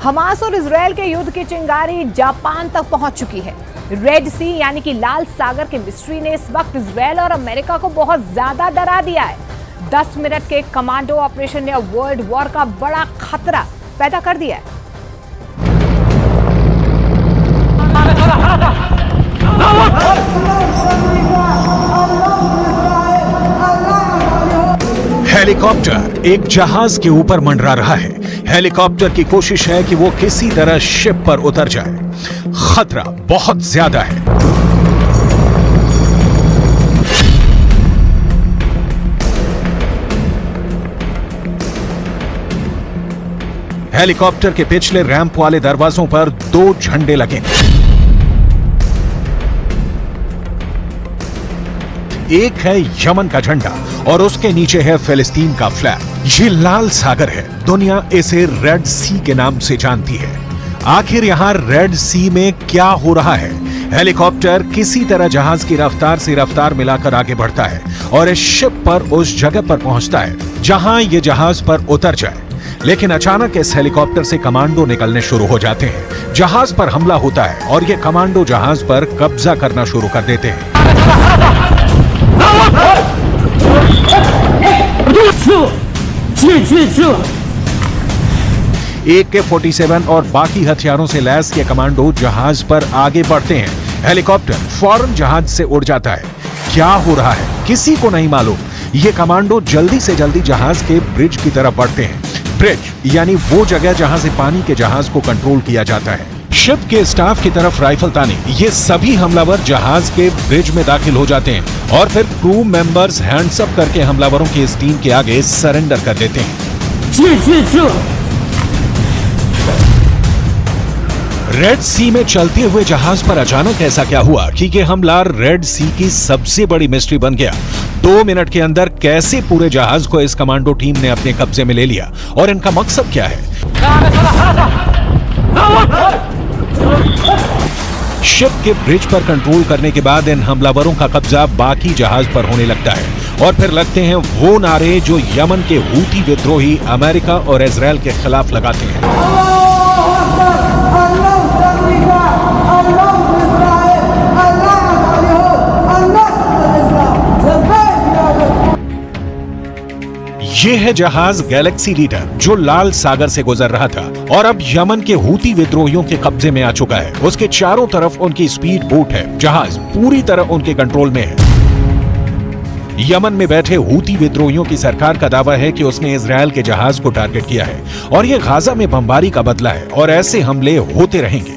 Hamas और Israel के युद्ध की चिंगारी जापान तक पहुंच चुकी है। रेड सी यानी कि लाल सागर के मिस्ट्री ने इस वक्त इजरायल और अमेरिका को बहुत ज्यादा डरा दिया है। 10 मिनट के कमांडो ऑपरेशन ने वर्ल्ड वॉर का बड़ा खतरा पैदा कर दिया है। हेलीकॉप्टर एक जहाज के ऊपर मंडरा रहा है। हेलीकॉप्टर की कोशिश है कि वो किसी तरह शिप पर उतर जाए। खतरा बहुत ज्यादा है। हेलीकॉप्टर के पिछले रैंप वाले दरवाजों पर 2 झंडे लगे। एक है यमन का झंडा और उसके नीचे है फिलिस्तीन का फ्लैग। ये लाल सागर है। दुनिया इसे रेड सी के नाम से जानती है। आखिर यहां रेड सी में क्या हो रहा है? हेलीकॉप्टर किसी तरह जहाज की रफ्तार से रफ्तार मिलाकर आगे बढ़ता है और इस शिप पर उस जगह पर पहुंचता है जहां ये जहाज पर उतर जाए। लेकिन अचानक इस हेलीकॉप्टर से कमांडो निकलने शुरू हो जाते हैं। जहाज पर हमला होता है और ये कमांडो जहाज पर कब्जा करना शुरू कर देते हैं। AK-47 और बाकी हथियारों से लैस ये कमांडो जहाज पर आगे बढ़ते हैं। हेलीकॉप्टर फौरन जहाज से उड़ जाता है। क्या हो रहा है किसी को नहीं मालूम। ये कमांडो जल्दी से जल्दी जहाज के ब्रिज की तरफ बढ़ते हैं। ब्रिज यानी वो जगह जहां से पानी के जहाज को कंट्रोल किया जाता है। शिप के स्टाफ की तरफ राइफल ताने ये सभी हमलावर जहाज के ब्रिज में दाखिल हो जाते हैं और फिर क्रू मेंबर्स हैंड्स अप करके हमलावरों की इस टीम के आगे सरेंडर कर देते हैं। रेड सी में चलते हुए जहाज पर अचानक ऐसा क्या हुआ कि ये हमला रेड सी की सबसे बड़ी मिस्ट्री बन गया। 2 मिनट के अंदर कैसे पूरे जहाज को इस कमांडो टीम ने अपने कब्जे में ले लिया और इनका मकसद क्या है? शिप के ब्रिज पर कंट्रोल करने के बाद इन हमलावरों का कब्जा बाकी जहाज पर होने लगता है और फिर लगते हैं वो नारे जो यमन के हूती विद्रोही अमेरिका और इजरायल के खिलाफ लगाते हैं। ये है जहाज गैलेक्सी लीडर जो लाल सागर से गुजर रहा था और अब यमन के हूती विद्रोहियों के कब्जे में आ चुका है। उसके चारों तरफ उनकी स्पीड बोट है। जहाज पूरी तरह उनके कंट्रोल में है। यमन में बैठे हूती विद्रोहियों की सरकार का दावा है कि उसने इजरायल के जहाज को टारगेट किया है और ये गाजा में बमबारी का बदला है और ऐसे हमले होते रहेंगे।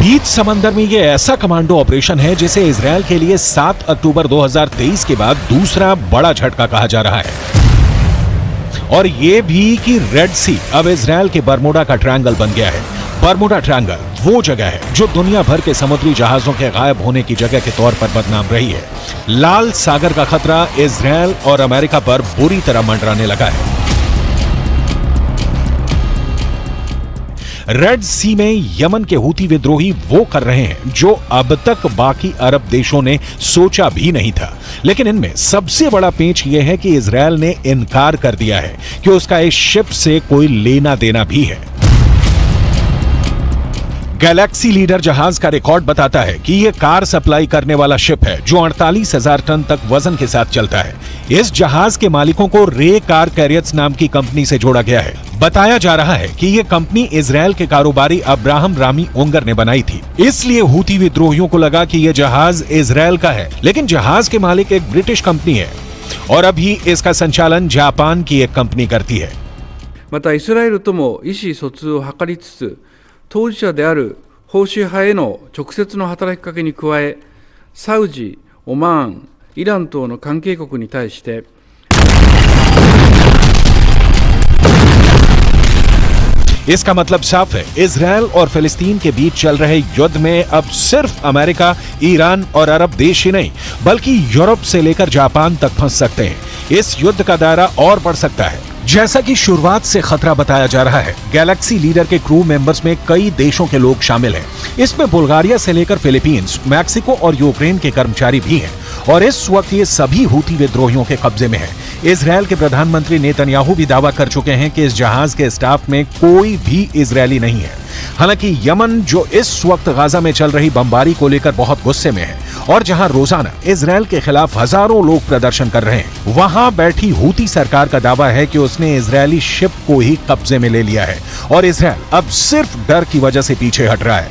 बीच समंदर में ये ऐसा कमांडो ऑपरेशन है जिसे इजरायल के लिए 7 अक्टूबर 2023 के बाद दूसरा बड़ा झटका कहा जा रहा है। और ये भी कि रेड सी अब इजरायल के बरमोडा का ट्रायंगल बन गया है। बरमोडा ट्रायंगल वो जगह है जो दुनिया भर के समुद्री जहाजों के गायब होने की जगह के तौर पर बदनाम रही है। लाल सागर का खतरा इजरायल और अमेरिका पर बुरी तरह मंडराने लगा है। रेड सी में यमन के हूती विद्रोही वो कर रहे हैं जो अब तक बाकी अरब देशों ने सोचा भी नहीं था। लेकिन इनमें सबसे बड़ा पेंच यह है कि इजरायल ने इनकार कर दिया है कि उसका इस शिप से कोई लेना देना भी है। गैलेक्सी लीडर जहाज का रिकॉर्ड बताता है कि यह कार सप्लाई करने वाला शिप है जो 48,000 टन तक वजन के साथ चलता है। इस जहाज के मालिकों को रे कार कैरियर्स नाम की कंपनी से जोड़ा गया है। बताया जा रहा है कि यह कंपनी इजरायल के कारोबारी अब्राहम रामी ओंगर ने बनाई थी। इसलिए हूती विद्रोहियों को लगा कि यह जहाज इजरायल का है, लेकिन जहाज के मालिक एक ब्रिटिश कंपनी है और अभी इसका संचालन जापान की एक कंपनी करती है। またイスラエルとも意思疎通を図りつつ、当事者である保守派への直接の働きかけに加え、サウジ、オマーン、イラン等の関係国に対して इसका मतलब साफ है, इजराइल और फिलिस्तीन के बीच चल रहे युद्ध में अब सिर्फ अमेरिका, ईरान और अरब देश ही नहीं बल्कि यूरोप से लेकर जापान तक फंस सकते हैं। इस युद्ध का दायरा और बढ़ सकता है। जैसा कि शुरुआत से खतरा बताया जा रहा है, गैलेक्सी लीडर के क्रू मेंबर्स में कई देशों के लोग शामिल हैं। इसमें बुल्गारिया से लेकर फिलीपींस, मैक्सिको और यूक्रेन के कर्मचारी भी हैं और इस वक्त ये सभी हूती विद्रोहियों के कब्जे में है। इजरायल के प्रधानमंत्री नेतन्याहू भी दावा कर चुके हैं कि इस जहाज के स्टाफ में कोई भी इजरायली नहीं है। हालांकि यमन, जो इस वक्त गाजा में चल रही बमबारी को लेकर बहुत गुस्से में है और जहां रोजाना इजरायल के खिलाफ हजारों लोग प्रदर्शन कर रहे हैं, वहां बैठी हूती सरकार का दावा है कि उसने इजरायली शिप को ही कब्जे में ले लिया है और इजरायल अब सिर्फ डर की वजह से पीछे हट रहा है।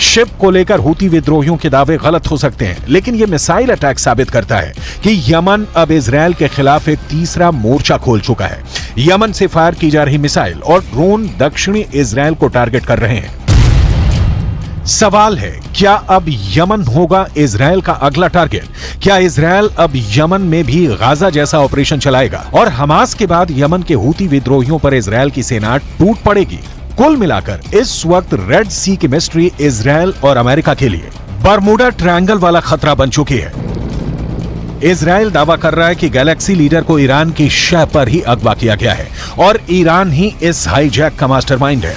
शिप को लेकर हूती विद्रोहियों के दावे गलत हो सकते हैं, लेकिन यह मिसाइल अटैक साबित करता है कि यमन अब इजरायल के खिलाफ एक तीसरा मोर्चा खोल चुका है। यमन से फायर की जा रही मिसाइल और ड्रोन दक्षिणी इजरायल को टारगेट कर रहे हैं। सवाल है, क्या अब यमन होगा इजरायल का अगला टारगेट? क्या इजरायल अब यमन में भी गाजा जैसा ऑपरेशन चलाएगा और हमास के बाद यमन के हूती विद्रोहियों पर इजरायल की सेना टूट पड़ेगी? कुल मिलाकर इस वक्त रेड सी की मिस्ट्री इजरायल और अमेरिका के लिए बरमुडा ट्रायंगल वाला खतरा बन चुकी है। इजरायल दावा कर रहा है कि गैलेक्सी लीडर को ईरान की शह पर ही अगवा किया गया है और ईरान ही इस हाईजैक का मास्टरमाइंड है।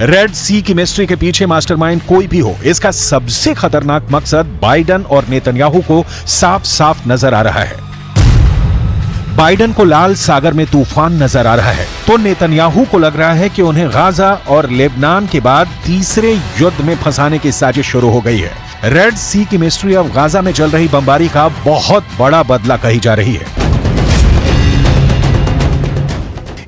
रेड सी की मिस्ट्री के पीछे मास्टरमाइंड कोई भी हो, इसका सबसे खतरनाक मकसद बाइडन और नेतन्याहू को साफ साफ नजर आ रहा है। बाइडन को लाल सागर में तूफान नजर आ रहा है तो नेतन्याहू को लग रहा है कि उन्हें गाजा और लेबनान के बाद तीसरे युद्ध में फंसाने की साजिश शुरू हो गई है। रेड सी की मिस्ट्री अब गाजा में चल रही बमबारी का बहुत बड़ा बदला कही जा रही है।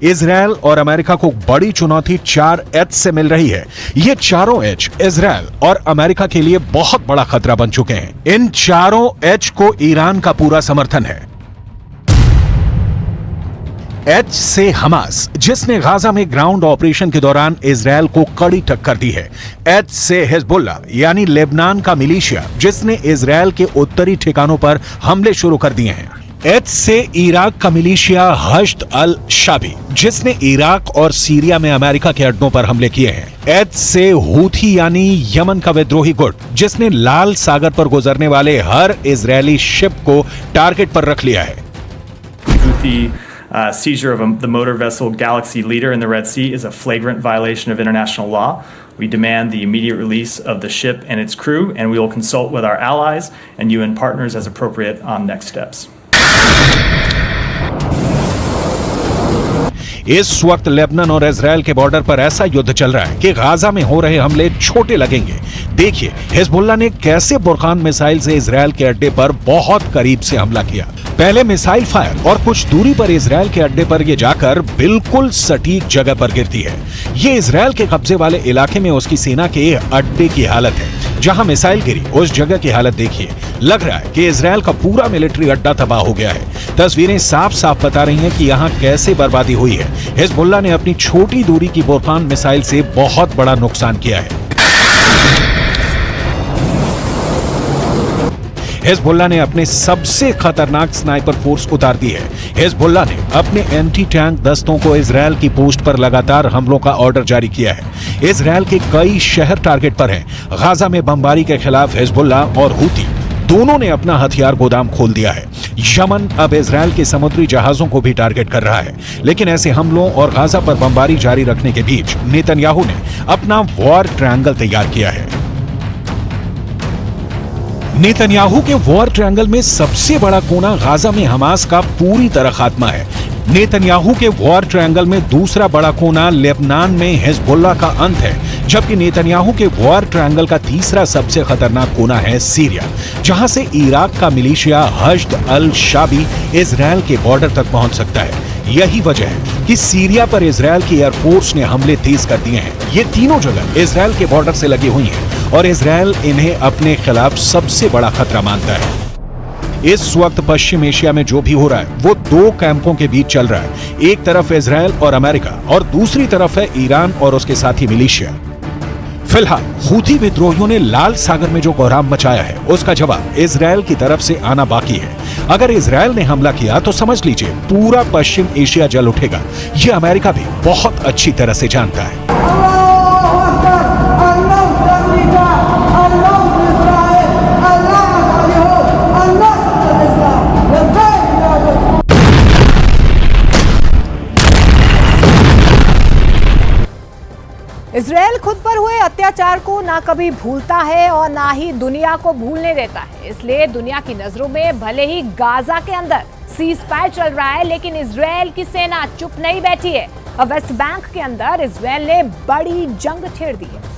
इजरायल और अमेरिका को बड़ी चुनौती 4 एच से मिल रही है। ये चारों एच इजरायल और अमेरिका के लिए बहुत बड़ा खतरा बन चुके हैं। इन चारों एच को ईरान का पूरा समर्थन है। एच से हमास, जिसने गाजा में ग्राउंड ऑपरेशन के दौरान इजरायल को कड़ी टक्कर दी है। एच से हिजबुल्लाह यानी लेबनान का मिलिशिया, जिसने इजरायल के उत्तरी ठिकानों पर हमले शुरू कर दिए हैं। एच से इराक का मिलिशिया हश्द अल शाबी, जिसने इराक और सीरिया में अमेरिका के अड्डों पर हमले किए हैं। एच से हूथी यानी यमन का विद्रोही गुट, जिसने लाल सागर पर गुजरने वाले हर इजरायली शिप को टारगेट पर रख लिया है। Seizure of the motor vessel Galaxy Leader in the Red Sea is a flagrant violation of international law. We demand the immediate release of the ship and its crew, and we will consult with our allies and UN partners as appropriate on next steps. इस वक्त Lebanon और Israel के border पर ऐसा युद्ध चल रहा है कि गाजा में हो रहे हमले छोटे लगेंगे। देखिए हिजबुल्लाह ने कैसे बुरकान मिसाइल से इजरायल के अड्डे पर बहुत करीब से हमला किया। पहले मिसाइल फायर और कुछ दूरी पर इजरायल के अड्डे पर ये जाकर बिल्कुल सटीक जगह पर गिरती है। ये इजरायल के कब्जे वाले इलाके में उसकी सेना के अड्डे की हालत है। जहां मिसाइल गिरी उस जगह की हालत देखिए, लग रहा है कि इजरायल का पूरा मिलिट्री अड्डा तबाह हो गया है। तस्वीरें साफ साफ बता रही हैं कि यहां कैसे बर्बादी हुई है। हिजबुल्लाह ने अपनी छोटी दूरी की बुरकान मिसाइल से बहुत बड़ा नुकसान किया है। हिजबुल्लाह ने अपने सबसे खतरनाक स्नाइपर फोर्स उतार दी है। हिजबुल्लाह ने अपने एंटी टैंक दस्तों को इजरायल की पोस्ट पर लगातार हमलों का ऑर्डर जारी किया है। इजरायल के कई शहर टारगेट पर हैं। गाजा में बमबारी के खिलाफ हिजबुल्लाह और हूती दोनों ने अपना हथियार गोदाम खोल दिया है। यमन अब इजरायल के समुद्री जहाजों को भी टारगेट कर रहा है। लेकिन ऐसे हमलों और गाजा पर बमबारी जारी रखने के बीच नेतन्याहू ने अपना वॉर ट्रायंगल तैयार किया है। नेतन्याहू के वॉर ट्रायंगल में सबसे बड़ा कोना गाजा में हमास का पूरी तरह खात्मा है। नेतन्याहू के वॉर ट्रायंगल में दूसरा बड़ा कोना लेबनान में हिजबुल्लाह का अंत है, जबकि नेतन्याहू के वॉर ट्रायंगल का तीसरा सबसे खतरनाक कोना है सीरिया, जहां से इराक का मिलिशिया हश्द अल शाबी इजरायल के बॉर्डर तक पहुंच सकता है। यही वजह है कि सीरिया पर इजरायल की एयरफोर्स ने हमले तेज कर दिए हैं। ये तीनों जगह इजरायल के बॉर्डर से लगी हुई हैं और इजरायल इन्हें अपने खिलाफ सबसे बड़ा खतरा मानता है। इस वक्त पश्चिम एशिया में जो भी हो रहा है वो दो कैंपों के बीच चल रहा है। एक तरफ इजरायल और अमेरिका और दूसरी तरफ है ईरान और उसके साथी मिलिशिया। फिलहाल हूथी विद्रोहियों ने लाल सागर में जो कोहराम मचाया है उसका जवाब इजरायल की तरफ से आना बाकी है। अगर इजरायल ने हमला किया तो समझ लीजिए पूरा पश्चिम एशिया जल उठेगा। ये अमेरिका भी बहुत अच्छी तरह से जानता है। इजरायल खुद पर हुए अत्याचार को ना कभी भूलता है और ना ही दुनिया को भूलने देता है। इसलिए दुनिया की नजरों में भले ही गाजा के अंदर सीज फायर चल रहा है, लेकिन इजरायल की सेना चुप नहीं बैठी है और वेस्ट बैंक के अंदर इजरायल ने बड़ी जंग छेड़ दी है।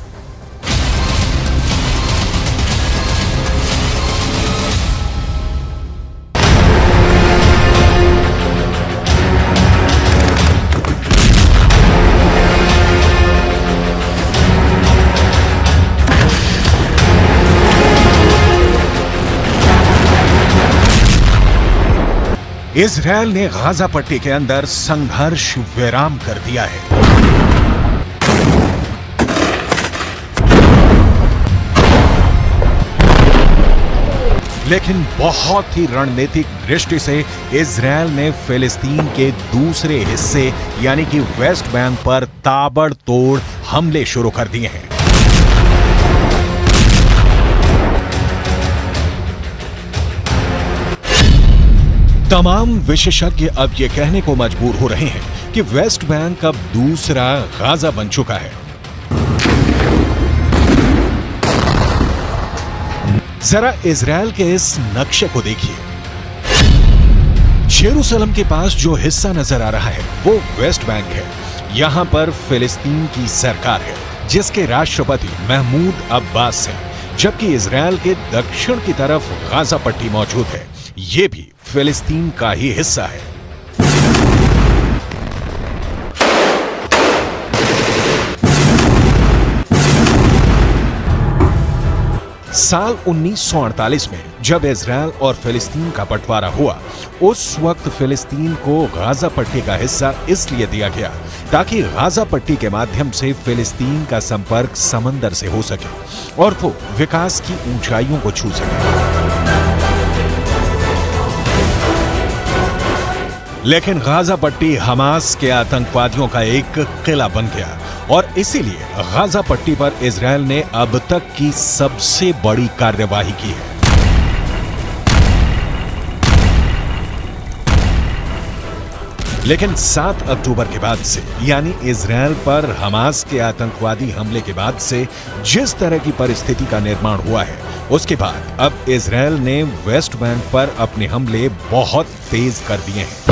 इजरायल ने गाजा पट्टी के अंदर संघर्ष विराम कर दिया है। लेकिन बहुत ही रणनीतिक दृष्टि से इजरायल ने फिलिस्तीन के दूसरे हिस्से यानी कि वेस्ट बैंक पर ताबड़तोड़ हमले शुरू कर दिए हैं। तमाम विशेषज्ञ अब ये कहने को मजबूर हो रहे हैं कि वेस्ट बैंक अब दूसरा गाजा बन चुका है। जरा इजरायल के इस नक्शे को देखिए। जेरूसलम के पास जो हिस्सा नजर आ रहा है वो वेस्ट बैंक है। यहां पर फिलिस्तीन की सरकार है जिसके राष्ट्रपति महमूद अब्बास हैं, जबकि इजरायल के दक्षिण की तरफ गाजा पट्टी मौजूद है। ये भी फिलिस्तीन का ही हिस्सा है। साल 1948 में जब इजरायल और फिलिस्तीन का बंटवारा हुआ, उस वक्त फिलिस्तीन को गाजा पट्टी का हिस्सा इसलिए दिया गया ताकि गाजा पट्टी के माध्यम से फिलिस्तीन का संपर्क समंदर से हो सके और वो विकास की ऊंचाइयों को छू सके। लेकिन गाजा पट्टी हमास के आतंकवादियों का एक किला बन गया और इसीलिए गाजा पट्टी पर इजरायल ने अब तक की सबसे बड़ी कार्यवाही की है। लेकिन 7 अक्टूबर के बाद से यानी इजरायल पर हमास के आतंकवादी हमले के बाद से जिस तरह की परिस्थिति का निर्माण हुआ है, उसके बाद अब इजरायल ने वेस्ट बैंक पर अपने हमले बहुत तेज कर दिए हैं।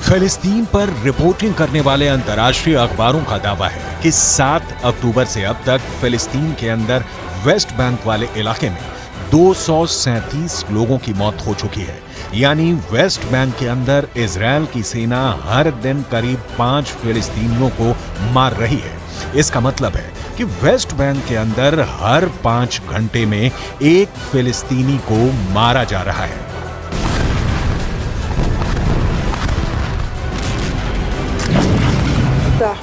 फिलिस्तीन पर रिपोर्टिंग करने वाले अंतर्राष्ट्रीय अखबारों का दावा है कि 7 अक्टूबर से अब तक फिलिस्तीन के अंदर वेस्ट बैंक वाले इलाके में 237 लोगों की मौत हो चुकी है। यानी वेस्ट बैंक के अंदर इजरायल की सेना हर दिन करीब 5 फिलिस्तीनियों को मार रही है। इसका मतलब है कि वेस्ट बैंक के अंदर हर 5 घंटे में एक फिलिस्तीनी को मारा जा रहा है।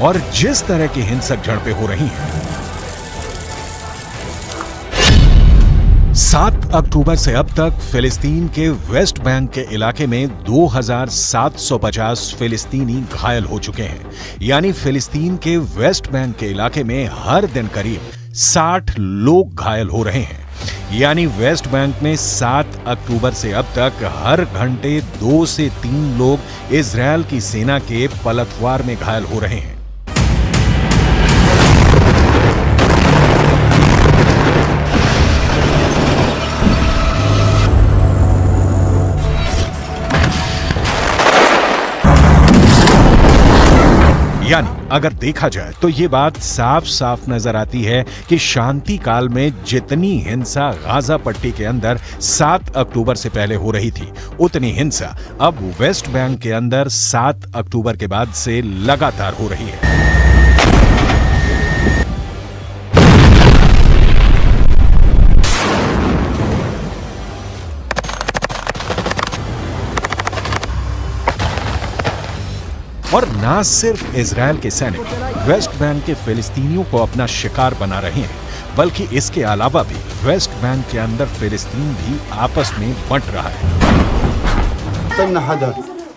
और जिस तरह की हिंसक झड़पें हो रही हैं, 7 अक्टूबर से अब तक फिलिस्तीन के वेस्ट बैंक के इलाके में 2750 फिलिस्तीनी घायल हो चुके हैं। यानी फिलिस्तीन के वेस्ट बैंक के इलाके में हर दिन करीब 60 लोग घायल हो रहे हैं। यानी वेस्ट बैंक में 7 अक्टूबर से अब तक हर घंटे 2 से 3 लोग इजरायल की सेना के पलटवार में घायल हो रहे हैं। यानी अगर देखा जाए तो ये बात साफ साफ नजर आती है कि शांति काल में जितनी हिंसा गाजा पट्टी के अंदर 7 अक्टूबर से पहले हो रही थी, उतनी हिंसा अब वेस्ट बैंक के अंदर 7 अक्टूबर के बाद से लगातार हो रही है। और ना सिर्फ इजरायल के सैनिक वेस्ट बैंक के फिलिस्तीनियों को अपना शिकार बना रहे हैं, बल्कि इसके अलावा भी वेस्ट बैंक के अंदर फिलिस्तीन भी आपस में बंट रहा है।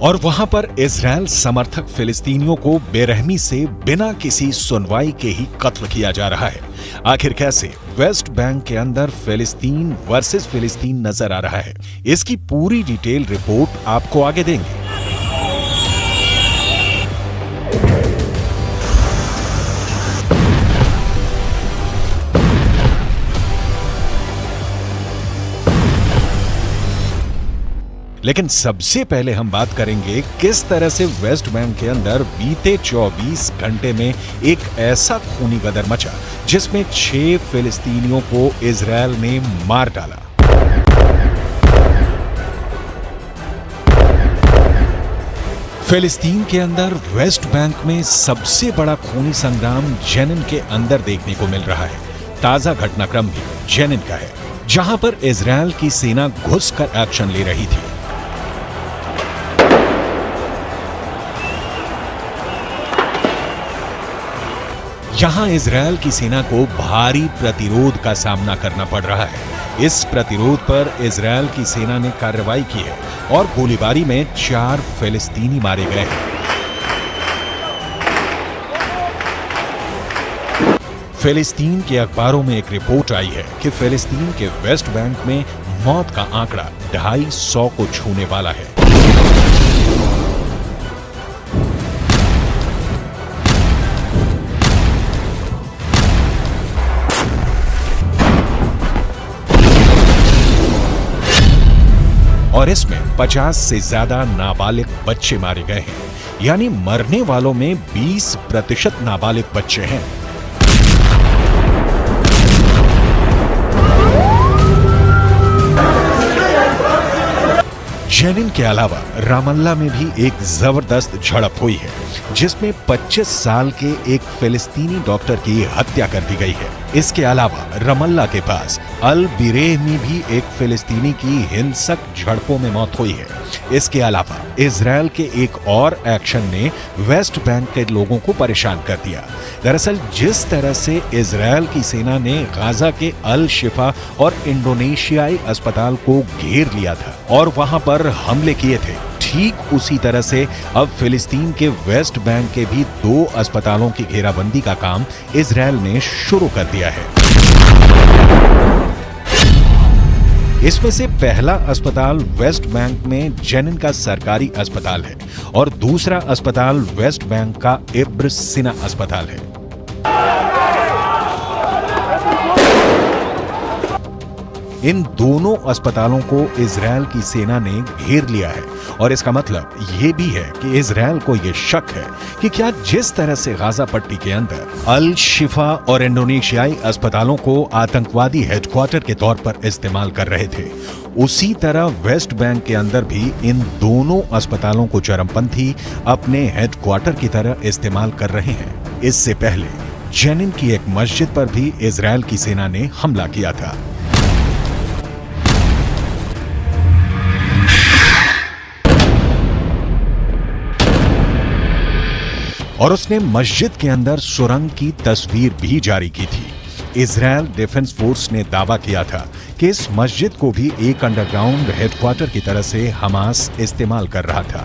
और वहां पर इजरायल समर्थक फिलिस्तीनियों को बेरहमी से बिना किसी सुनवाई के ही कत्ल किया जा रहा है। आखिर कैसे वेस्ट बैंक के अंदर फिलिस्तीन वर्सेस फिलिस्तीन नजर आ रहा है, इसकी पूरी डिटेल रिपोर्ट आपको आगे देंगे। लेकिन सबसे पहले हम बात करेंगे किस तरह से वेस्ट बैंक के अंदर बीते 24 घंटे में एक ऐसा खूनी गदर मचा जिसमें 6 फिलिस्तीनियों को इजरायल ने मार डाला। फिलिस्तीन के अंदर वेस्ट बैंक में सबसे बड़ा खूनी संग्राम जेनिन के अंदर देखने को मिल रहा है। ताजा घटनाक्रम भी जेनिन का है, जहां पर इजरायल की सेना घुसकर एक्शन ले रही थी। यहां इजरायल की सेना को भारी प्रतिरोध का सामना करना पड़ रहा है। इस प्रतिरोध पर इजरायल की सेना ने कार्रवाई की है और गोलीबारी में 4 फिलिस्तीनी मारे गए हैं। फिलिस्तीन के अखबारों में एक रिपोर्ट आई है कि फिलिस्तीन के वेस्ट बैंक में मौत का आंकड़ा 250 को छूने वाला है। और इसमें 50 से ज्यादा नाबालिग बच्चे मारे गए हैं। यानी मरने वालों में 20% नाबालिग बच्चे हैं। जेनिन के अलावा रामल्ला में भी एक जबरदस्त झड़प हुई है, जिसमें 25 साल के एक फिलिस्तीनी डॉक्टर की हत्या कर दी गई है। इसके अलावा रमल्ला के पास अल बिरेह में भी एक फिलिस्तीनी की हिंसक झड़पों में मौत हुई है। इसके अलावा इजरायल के एक और एक्शन ने वेस्ट बैंक के लोगों को परेशान कर दिया। दरअसल जिस तरह से इजरायल की सेना ने गाजा के अल शिफा और इंडोनेशियाई अस्पताल को घेर लिया था और वहां पर हमले किए थे, ठीक उसी तरह से अब फिलिस्तीन के वेस्ट बैंक के भी 2 अस्पतालों की घेराबंदी का काम इजरायल ने शुरू कर दिया है। इसमें से पहला अस्पताल वेस्ट बैंक में जेनिन का सरकारी अस्पताल है और दूसरा अस्पताल वेस्ट बैंक का इब्र सिना अस्पताल है। इन दोनों अस्पतालों को इजरायल की सेना ने घेर लिया है और इसका मतलब ये भी है कि इजरायल को ये शक है कि क्या जिस तरह से गाजा पट्टी के अंदर अल शिफा और इंडोनेशियाई अस्पतालों को आतंकवादी हेडक्वार्टर के तौर पर इस्तेमाल कर रहे थे, उसी तरह वेस्ट बैंक के अंदर भी इन दोनों अस्पतालों को चरमपंथी अपने हेडक्वार्टर की तरह इस्तेमाल कर रहे हैं। इससे पहले जेनिन की एक मस्जिद पर भी इजरायल की सेना ने हमला किया था। और उसने मस्जिद के अंदर सुरंग की तस्वीर भी जारी की थी। इजरायल डिफेंस फोर्स ने दावा किया था कि इस मस्जिद को भी एक अंडरग्राउंड हेडक्वार्टर की तरह से हमास इस्तेमाल कर रहा था।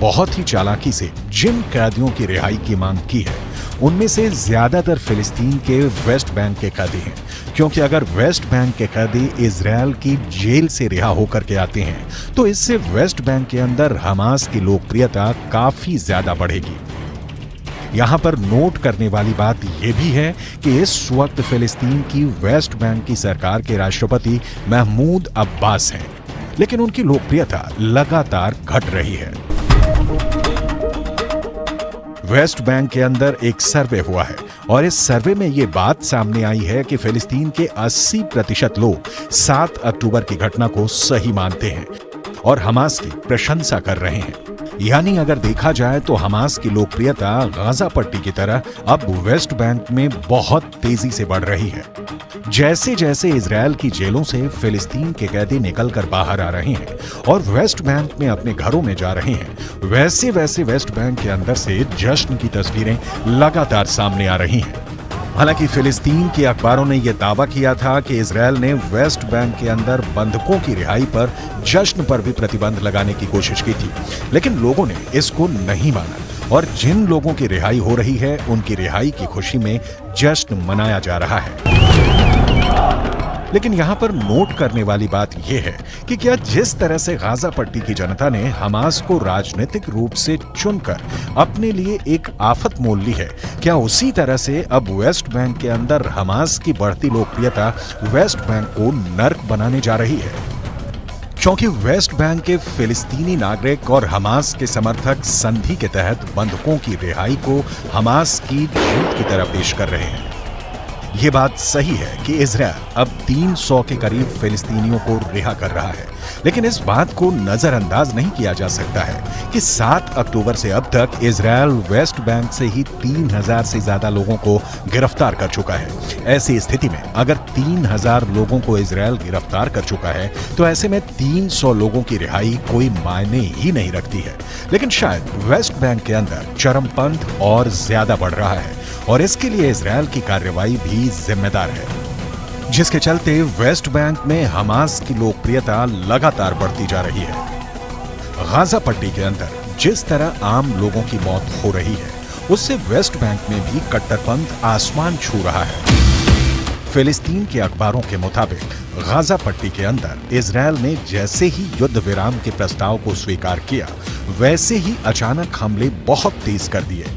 बहुत ही चालाकी से जिन कैदियों की रिहाई की मांग की है उनमें से ज्यादातर फिलिस्तीन के वेस्ट बैंक के कैदी हैं, क्योंकि अगर वेस्ट बैंक के कैदी इजरायल की जेल से रिहा होकर के आते हैं तो इससे वेस्ट बैंक के अंदर हमास की लोकप्रियता काफी ज्यादा बढ़ेगी। यहां पर नोट करने वाली बात यह भी है कि इस वक्त फिलिस्तीन की वेस्ट बैंक की सरकार के राष्ट्रपति महमूद अब्बास हैं, लेकिन उनकी लोकप्रियता लगातार घट रही है। वेस्ट बैंक के अंदर एक सर्वे हुआ है और इस सर्वे में यह बात सामने आई है कि फिलिस्तीन के 80% लोग 7 अक्टूबर की घटना को सही मानते हैं और हमास की प्रशंसा कर रहे हैं। यानी अगर देखा जाए तो हमास की लोकप्रियता गाजा पट्टी की तरह अब वेस्ट बैंक में बहुत तेजी से बढ़ रही है। जैसे जैसे इजरायल की जेलों से फिलिस्तीन के कैदी निकलकर बाहर आ रहे हैं और वेस्ट बैंक में अपने घरों में जा रहे हैं, वैसे वैसे वेस्ट बैंक के अंदर से जश्न की तस्वीरें लगातार सामने आ रही हैं। हालांकि फिलिस्तीन के अखबारों ने यह दावा किया था कि इजरायल ने वेस्ट बैंक के अंदर बंधकों की रिहाई पर जश्न पर भी प्रतिबंध लगाने की कोशिश की थी, लेकिन लोगों ने इसको नहीं माना और जिन लोगों की रिहाई हो रही है उनकी रिहाई की खुशी में जश्न मनाया जा रहा है। लेकिन यहां पर नोट करने वाली बात यह है कि क्या जिस तरह से गाजा पट्टी की जनता ने हमास को राजनीतिक रूप से चुनकर अपने लिए एक आफत मोल ली है, क्या उसी तरह से अब वेस्ट बैंक के अंदर हमास की बढ़ती लोकप्रियता वेस्ट बैंक को नर्क बनाने जा रही है? क्योंकि वेस्ट बैंक के फिलिस्तीनी नागरिक और हमास के समर्थक संधि के तहत बंधकों की रिहाई को हमास की जीत की तरह पेश कर रहे हैं। ये बात सही है कि इजरायल अब 300 के करीब फिलिस्तीनियों को रिहा कर रहा है, लेकिन इस बात को नजरअंदाज नहीं किया जा सकता है कि 7 अक्टूबर से अब तक इजरायल वेस्ट बैंक से ही 3000 से ज्यादा लोगों को गिरफ्तार कर चुका है। ऐसी स्थिति में अगर 3000 लोगों को इजरायल गिरफ्तार कर चुका है तो ऐसे में 300 लोगों की रिहाई कोई मायने ही नहीं रखती है। लेकिन शायद वेस्ट बैंक के अंदर चरमपंथ और ज्यादा बढ़ रहा है और इसके लिए इजरायल की कार्रवाई भी जिम्मेदार है, जिसके चलते वेस्ट बैंक में हमास की लोकप्रियता लगातार बढ़ती जा रही है। गाजा पट्टी के अंदर जिस तरह आम लोगों की मौत हो रही है, उससे वेस्ट बैंक में भी कट्टरपंथ आसमान छू रहा है। फिलिस्तीन के अखबारों के मुताबिक गाजा पट्टी के अंदर इजरायल ने जैसे ही युद्ध विराम के प्रस्ताव को स्वीकार किया, वैसे ही अचानक हमले बहुत तेज कर दिए।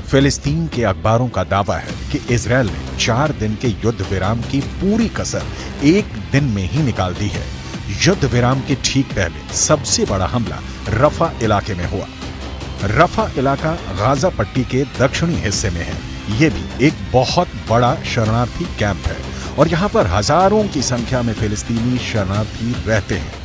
फिलिस्तीन के अखबारों का दावा है कि इजरायल ने 4 दिन के युद्ध विराम की पूरी कसर 1 दिन में ही निकाल दी है। युद्ध विराम के ठीक पहले सबसे बड़ा हमला रफा इलाके में हुआ। रफा इलाका गाजा पट्टी के दक्षिणी हिस्से में है। ये भी एक बहुत बड़ा शरणार्थी कैंप है और यहाँ पर हजारों की संख्या में फिलिस्तीनी शरणार्थी रहते हैं।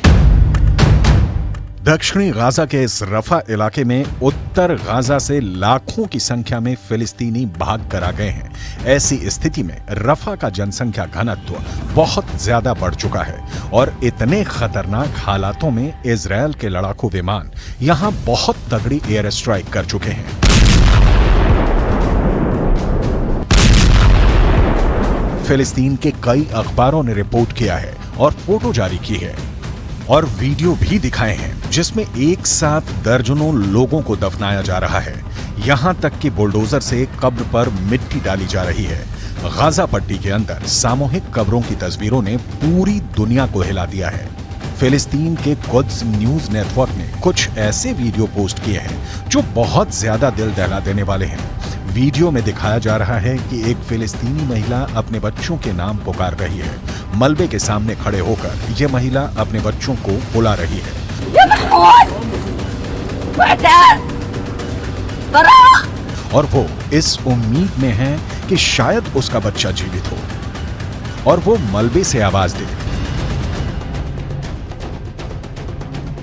दक्षिणी गाजा के इस रफा इलाके में उत्तर गाजा से लाखों की संख्या में फिलिस्तीनी भाग कर आ गए हैं। ऐसी स्थिति में रफा का जनसंख्या घनत्व बहुत ज्यादा बढ़ चुका है और इतने खतरनाक हालातों में इजरायल के लड़ाकू विमान यहां बहुत तगड़ी एयर स्ट्राइक कर चुके हैं। फिलिस्तीन के कई अखबारों ने रिपोर्ट किया है और फोटो जारी की है और वीडियो भी दिखाए हैं जिसमें एक साथ दर्जनों लोगों को दफनाया जा रहा है। यहां तक कि बुलडोजर से कब्र पर मिट्टी डाली जा रही है। गाजा पट्टी के अंदर सामूहिक कब्रों की तस्वीरों ने पूरी दुनिया को हिला दिया है। फिलिस्तीन के कुद्स न्यूज नेटवर्क ने कुछ ऐसे वीडियो पोस्ट किए हैं जो बहुत ज्यादा दिल दहला देने वाले हैं। वीडियो में दिखाया जा रहा है कि एक फिलिस्तीनी महिला अपने बच्चों के नाम पुकार रही है। मलबे के सामने खड़े होकर यह महिला अपने बच्चों को बुला रही है और वो इस उम्मीद में है कि शायद उसका बच्चा जीवित हो और वो मलबे से आवाज दे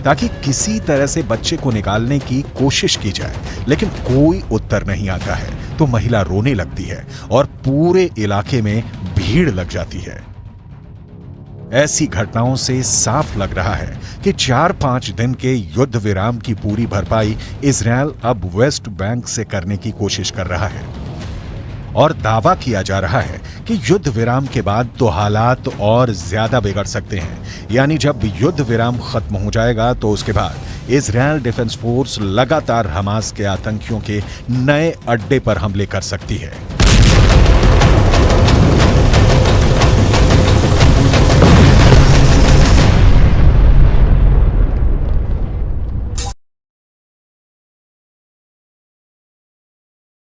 ताकि किसी तरह से बच्चे को निकालने की कोशिश की जाए, लेकिन कोई उत्तर नहीं आता है तो महिला रोने लगती है और पूरे इलाके में भीड़ लग जाती है। ऐसी घटनाओं से साफ लग रहा है कि 4-5 दिन के युद्ध विराम की पूरी भरपाई इजरायल अब वेस्ट बैंक से करने की कोशिश कर रहा है और दावा किया जा रहा है कि युद्ध विराम के बाद तो हालात और ज्यादा बिगड़ सकते हैं। यानी जब युद्ध विराम खत्म हो जाएगा तो उसके बाद इजरायल डिफेंस फोर्स लगातार हमास के आतंकियों के नए अड्डे पर हमले कर सकती है।